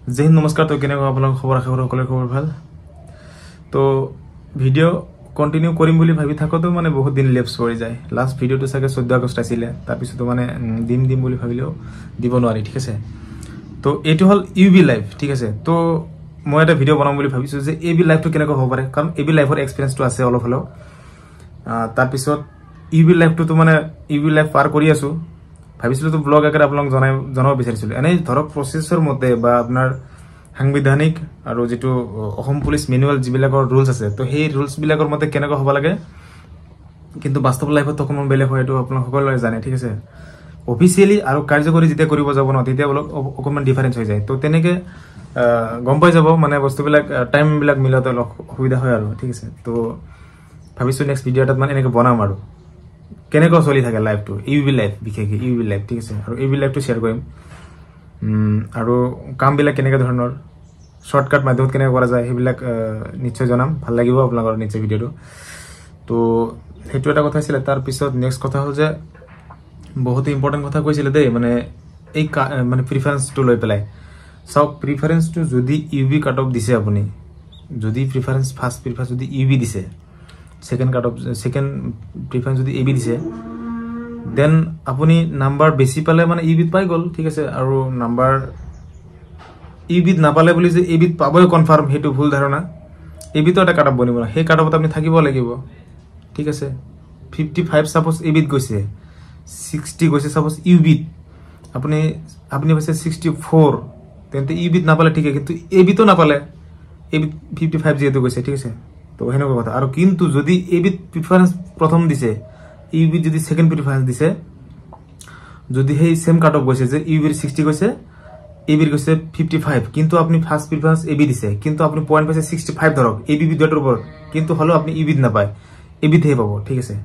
जय हिंद नमस्कार। तो केने आपन खबर आशा करो সকলেৰ খবৰ ভাল। তো ভিডিও কন্টিনিউ কৰিম বুলি ভাবি থাকোতো মানে বহুত দিন লেপস হৈ যায়। লাস্ট ভিডিওটো সাকে 14 আগষ্ট আছিল, তাৰ পিছত মানে দিম বুলি ভাবিলেও দিব নোৱাৰি, ঠিক আছে। তো এটো হল ইউবি লাইভ, ঠিক আছে। তো মই এটা ভিডিও বনাম বুলি ভাবিছো যে এবি লাইভটো কেনেকৈ হ'ব পাৰে, কাৰণ এবি লাইভৰ এক্সপেৰিয়েন্সটো আছে অলপ হলো। তাৰ পিছত ইউবি লাইভটো তো মানে ইউবি লাইভ পাৰ কৰি আছো, ভাবিছিলো তো ব্লগ আকাৰে আপোনাক জনাব বিচাৰিছিলো। এনে ধৰক প্ৰসেসৰ মতে বা আপোনাৰ সাংবিধানিক আৰু যেটো অসম পুলিচ মেনুৱেল যিবিলাকৰ ৰুলছ আছে, তো সেই ৰুলছ বিলাকৰ মতে কেনেকৈ হ'ব লাগে, কিন্তু বাস্তৱ লাইফত তো কোনো বেলেগ হয়, এইটো আপোনাক সকলোৱে জানে, ঠিক আছে। অফিচিয়ালি আৰু কাৰ্যকৰী যেতিয়া কৰিব যাব ন, তেতিয়া অকমান ডিফাৰেন্স হৈ যায়। তো তেনেকে গম পাই যাব মানে বস্তুবিলাক টাইম বিলাক মিলাতে অলপ অসুবিধা হয় আৰু, ঠিক আছে। তো ভাবিছো নেক্সট ভিডিওটাত মানে এনেকে বনাম আৰু কেনেকৈ চলি থাকে লাইভটো, ইউবি লাইভ, বিশেষকৈ ইউবি লাইভ, ঠিক আছে। আৰু ইউবি লাইভটো শ্বেয়াৰ কৰিম আৰু কামবিলাক কেনেকৈ ধৰণৰ শৰ্টকাট মাধ্যমত কেনেকৈ কৰা যায় সেইবিলাক নিশ্চয় জনাম। ভাল লাগিব আপোনালোকৰ নিশ্চয় ভিডিওটো। তো সেইটো এটা কথা আছিল। তাৰ পিছত নেক্সট কথা হ'ল যে বহুত ইম্পৰ্টেন্ট কথা কৈছিলে দেই, মানে এই মানে প্ৰিফাৰেন্সটো লৈ পেলাই চাওক। প্ৰিফাৰেন্সটো যদি ইউবি কাট অফ দিছে আপুনি, যদি প্ৰিফাৰেন্স ফাৰ্ষ্ট প্ৰিফাৰেন্স যদি ইউবি দিছে, second cut off second preference যদি এবি দিছে, দেন আপুনি নাম্বাৰ বেছি পালে মানে ইবিত পাই গল, ঠিক আছে। আৰু নাম্বাৰ ইবিত নাপালে বুলি যে এবিত পাবই কনফাৰ্ম, সেইটো ভুল ধাৰণা। এবিতো এটা কাট অফ বনিব না, সেই কাট অফত আপুনি থাকিব লাগিব, ঠিক আছে। 55 সাপোজ এবিত গৈছে, 60 গৈছে সাপোজ ইউবিত, আপুনি পাইছে 64, তেন্তে ইবিত নাপালে ঠিক আছে, কিন্তু এবিতো নাপালে, এবিত 55 যেহেতু গৈছে, ঠিক আছে। তো সেনেকুৱা কথা। আৰু কিন্তু যদি এবিত প্ৰিফাৰেন্স প্ৰথম দিছে, ইউবিত যদি সেকেন্ড প্ৰিফাৰেন্স দিছে, যদি সেই সেম কাট অফ গৈছে যে ইউবিৰ 60 গৈছে, এবিৰ গৈছে 55, কিন্তু আপনি ফাৰ্স্ট প্ৰিফাৰেন্স এবি দিছে, কিন্তু আপনি পয়েন্ট পাইছে 65 ধৰক এবি বিদ্যাটোৰ ওপৰত, কিন্তু হলো আপনি ইবিত নাপায়, এবিতহে পাব, ঠিক আছে।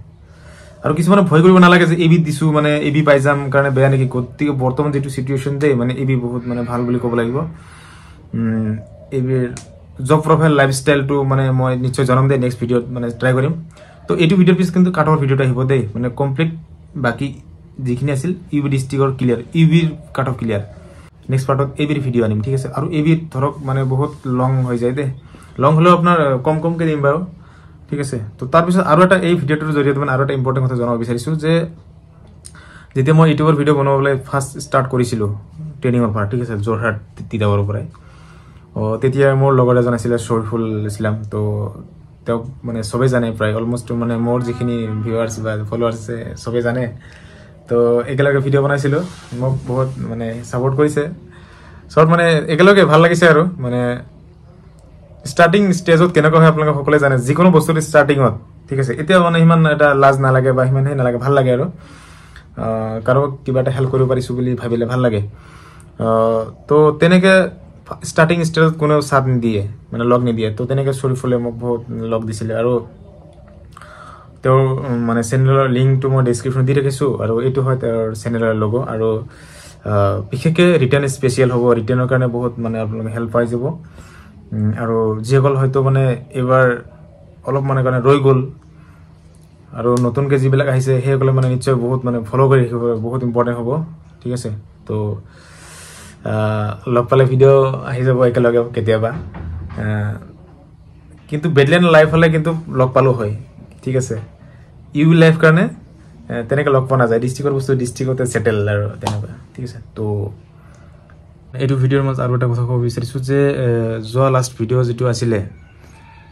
আৰু কিছুমানে ভয় কৰিব নালাগে যে এবিত দিছো মানে এবি পাই যাম কাৰণে বেয়া নেকি। গতিকে বৰ্তমান যেটো সিচুৱেচন দেই, মানে এবি বহুত মানে ভাল বুলি ক'ব লাগিব। এবিৰ জব প্ৰফাইল লাইফষ্টাইলটো মানে মই নিশ্চয় জনাম দেই নেক্সট ভিডিওত, মানে ট্ৰাই কৰিম। তো এইটো ভিডিওৰ পিছ কিন্তু কাটৰ ভিডিওটা আহিব দেই, মানে কমপ্লিট বাকি যিখিনি আছিল ইউবি ডিস্ট্ৰিক্টৰ ক্লিয়াৰ, ইউবিৰ কাট অফ ক্লিয়াৰ। নেক্সট পার্টত এবির ভিডিও আনিম, ঠিক আছে। আর এবির ধরক মানে বহুত লং হৈ যায় দে, লং হলেও আপনার কমকে দিম বাৰু, ঠিক আছে। তো তাৰপিছত আৰু এটা এই ভিডিওটোৰ জৰিয়তে মানে আৰু এটা ইম্পৰ্টেণ্ট কথা জনাব বিচাৰিছো যে যেতিয়া মই ইউটিউবৰ ভিডিও বনাবলৈ ফাৰ্ষ্ট ষ্টাৰ্ট কৰিছিলো ট্ৰেইনিঙৰ পৰা, ঠিক আছে, যোৰহাট তিতাবৰৰ পৰাই। তেতিয়া মোৰ লগৰ এজন আছিলে শৰীফুল ইছলাম। তো তেওঁক মানে সবেই জানে, প্ৰায় অলমোষ্ট মানে মোৰ যিখিনি ভিউৱাৰ্ছ বা ফলোৱাৰ্ছ আছে সবেই জানে। তো একেলগে ভিডিও বনাইছিলো, মোক বহুত মানে সাপোর্ট কৰিছে সব, মানে একেলগে ভাল লাগিছে। আৰু মানে স্টাৰ্টিং স্টেজত কেনেকৈ হয় আপোনালোকে সকলোৱে জানে, যিকোনো বস্তুৰ স্টার্টিংত, ঠিক আছে। এতিয়া মানে ইমান এটা লাজ নালাগে বা ইমান হে নালাগে, ভাল লাগে আৰু কাৰোবাক কিবা এটা হেল্প কৰিব পাৰিছো বুলি ভাবিলে ভাল লাগে। তো তেনেকে স্টার্টিং স্টেজত কোনো সাথ নিদিয়ে, মানে লগ নিদিয়ে। তো তেনেকে শরীফুলে মোক বহুত লগ দিছিলে। আৰু তেওঁৰ মানে চেনেলৰ লিংকটো মই ডেসক্ৰিপশনত দি ৰাখিছো, আৰু এইটো হয় তেওঁৰ চেনেলৰ লোগো। আৰু বিশেষকৈ ৰিটাৰ্ণ স্পেচিয়েল হ'ব, ৰিটাৰ্ণৰ কাৰণে বহুত মানে আপোনালোকে হেল্প পাই যাব। আৰু যিসকল হয়তো মানে এইবাৰ অলপ মানে কাৰণে ৰৈ গ'ল আৰু নতুনকৈ যিবিলাক আহিছে সেইসকলে মানে নিশ্চয় বহুত মানে ফ'ল' কৰি ৰাখিব, বহুত ইম্পৰ্টেণ্ট হ'ব, ঠিক আছে। তো লগ পালে ভিডিঅ' আহি যাব একেলগে কেতিয়াবা, কিন্তু বেডলেণ্ড লাইফ হ'লে কিন্তু লগ পালো হয়, ঠিক আছে। ইউবি লাইফ কাৰণে তেনেকৈ লগ পোৱা নাযায়, ডিষ্ট্ৰিক্টৰ বস্তু ডিষ্ট্ৰিক্টতে ছেটেল আৰু তেনেকুৱা, ঠিক আছে। তো এইটো ভিডিঅ'ৰ মাজত আৰু এটা কথা ক'ব বিচাৰিছোঁ যে যোৱা লাষ্ট ভিডিঅ' যিটো আছিলে,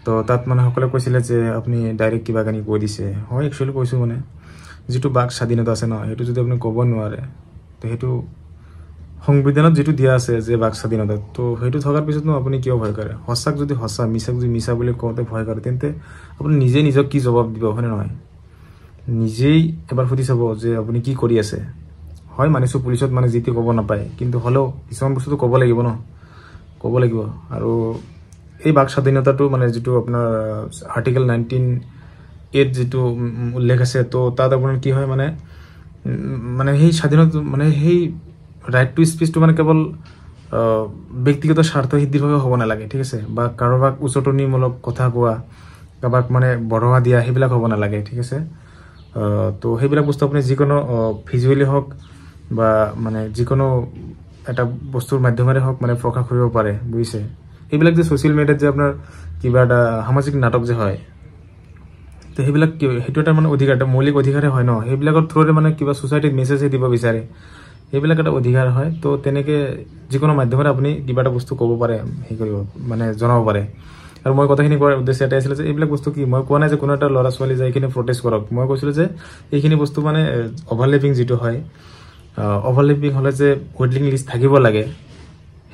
তো তাত মানে সকলোৱে কৈছিলে যে আপুনি ডাইৰেক্ট কিবা কানি কৈ দিছে। হয়, একচুৱেলি কৈছোঁ, মানে যিটো বাক স্বাধীনতা আছে ন, সেইটো যদি আপুনি ক'ব নোৱাৰে, তো সেইটো সংবিধানত যিটো দিয়া আছে যে বাক স্বাধীনতা, তো সেইটো থকাৰ পিছতনো আপুনি কিয় ভয় কৰে। সঁচাক যদি সঁচা, মিছাক যদি মিছা বুলি কওঁতে ভয় কৰে, তেন্তে আপুনি নিজক কি জবাব দিব, হয়নে নহয়? নিজেই এবাৰ সুধি চাব যে আপুনি কি কৰি আছে। হয়, মানিছোঁ পুলিচত মানে যিটো ক'ব নাপায়, কিন্তু হ'লেও কিছুমান বস্তুটো ক'ব লাগিব ন, ক'ব লাগিব। আৰু এই বাক স্বাধীনতাটো মানে যিটো আপোনাৰ আৰ্টিকেল 19(8) যিটো উল্লেখ আছে, তো তাত আপোনাৰ কি হয় মানে সেই স্বাধীনতা মানে সেই ৰাইট টু স্পিচটো মানে কেৱল ব্যক্তিগত স্বাৰ্থ সিদ্ধিৰ বাবে হ'ব নালাগে, ঠিক আছে। বা কাৰোবাক উচতনিমূলক কথা কোৱা, কাৰোবাক মানে বঢ়োৱা দিয়া, সেইবিলাক হ'ব নালাগে, ঠিক আছে। তো সেইবিলাক বস্তু আপুনি যিকোনো ভিজুৱেলি হওক বা মানে যিকোনো এটা বস্তুৰ মাধ্যমেৰে হওক মানে প্ৰকাশ কৰিব পাৰে বুজিছে এইবিলাক যে ছ'চিয়েল মিডিয়াত যে আপোনাৰ কিবা এটা সামাজিক নাটক যে হয় তো সেইবিলাক সেইটো এটা মানে অধিকাৰ এটা মৌলিক অধিকাৰে হয় ন সেইবিলাকৰ থ্ৰুৰে মানে কিবা ছ'চাইটিত মেছেজ দিব বিচাৰে সেইবিলাক এটা অধিকাৰ হয় তো তেনেকৈ যিকোনো মাধ্যমেৰে আপুনি কিবা এটা বস্তু ক'ব পাৰে সেই কৰিব মানে জনাব পাৰে আৰু মই কথাখিনি কোৱাৰ উদ্দেশ্য এটাই আছিল যে এইবিলাক বস্তু কি মই কোৱা নাই যে কোনো এটা ল'ৰা ছোৱালী যাই কিনে প্ৰটেষ্ট কৰক মই কৈছিলোঁ যে এইখিনি বস্তু মানে অভাৰলেপিং যিটো হয় অভাৰলেপিং হ'লে যে ৱেটিং লিষ্ট থাকিব লাগে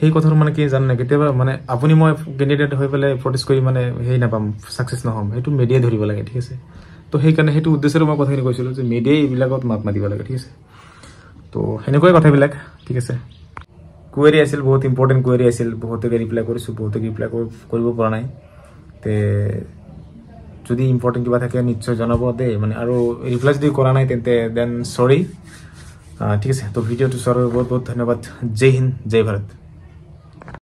সেই কথাটো মানে কি জানে কেতিয়াবা মানে আপুনি মই কেণ্ডিডেট হৈ পেলাই প্ৰটেষ্ট কৰি মানে সেই নাপাম ছাকচেছ নহ'ম সেইটো মিডিয়াই ধৰিব লাগে ঠিক আছে তো সেইকাৰণে সেইটো উদ্দেশ্যৰে মই কথাখিনি কৈছিলোঁ যে মিডিয়াই এইবিলাকত মাত মাতিব লাগে ঠিক আছে তো সেনেকুৱাই কথাবিলাক ঠিক আছে কুৱেৰি আছিল বহুত ইম্পৰ্টেণ্ট কুৱেৰি আছিল বহুতে ৰিপ্লাই কৰিছোঁ বহুতে ৰিপ্লাই কৰিব পৰা নাই তে যদি ইম্পৰ্টেণ্ট কিবা থাকে নিশ্চয় জনাব দেই মানে আৰু ৰিপ্লাই যদি কৰা নাই তেন্তে দেন চৰি ঠিক আছে তো ভিডিঅ'টো চোৱাৰ বাবে বহুত বহুত ধন্যবাদ জয় হিন্দ জয় ভাৰত